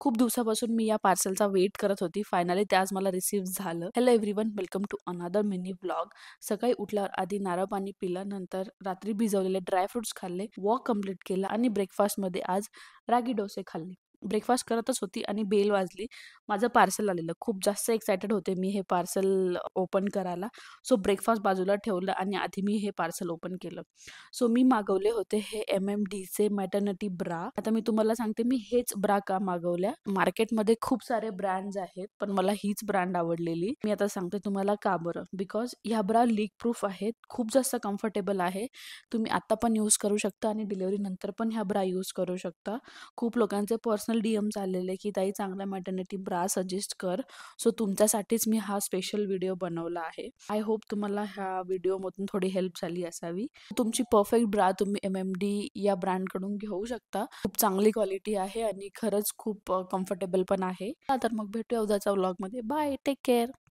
खूप दिवसापासून मी या पार्सलचा वेट करत होती. फायनली ते आज मला रिसीव्ह झालं. Hello everyone, welcome to another mini vlog. सकाळी उठल्यावर आधी नारळ पाणी पिलं, नंतर रात्री भिजवलेले ड्राय फ्रुट्स खाल्ले, वॉक कंप्लीट केला आणि ब्रेकफास्टमध्ये आज रागी डोसे खाल्ले. ब्रेकफास्ट करतच होती आणि बेल वाजली. माझं पार्सल आलेलं. खूप जास्त एक्सायटेड होते मी हे पार्सल ओपन करायला. सो ब्रेकफास्ट बाजूला ठेवलं आणि आधी मी हे पार्सल ओपन केलं. सो मी मागवले होते हे MMDचे मॅटर्निटी ब्रा. आता मी तुम्हाला सांगते मी हेच ब्रा का मागवल्या. मार्केटमध्ये खूप सारे ब्रँड्स आहेत, पण मला हीच ब्रँड आवडलेली. मी आता सांगते तुम्हाला का बरं. बिकॉज ह्या ब्रा लीक प्रूफ आहेत. खूप जास्त कम्फर्टेबल आहे. तुम्ही आता पण यूज करू शकता आणि डिलिव्हरी नंतर पण ह्या ब्रा यूज करू शकता. खूप लोकांचे पर्सनल DMs आलेले की ताई चांगला मॅटर्निटी ब्रा सजेस्ट कर. सो तुमच्यासाठीच मी हा स्पेशल व्हिडिओ बनवला आहे. आय होप तुम्हाला ह्या व्हिडिओमधून थोडी हेल्प झाली असावी. तुमची परफेक्ट ब्रा तुम्ही MMD या ब्रँडकडून घेऊ शकता. खूप चांगली क्वालिटी आहे आणि खरंच खूप कम्फर्टेबल पण आहे. तर मग भेटूया उद्याच्या व्लॉगमध्ये. Bye, take care.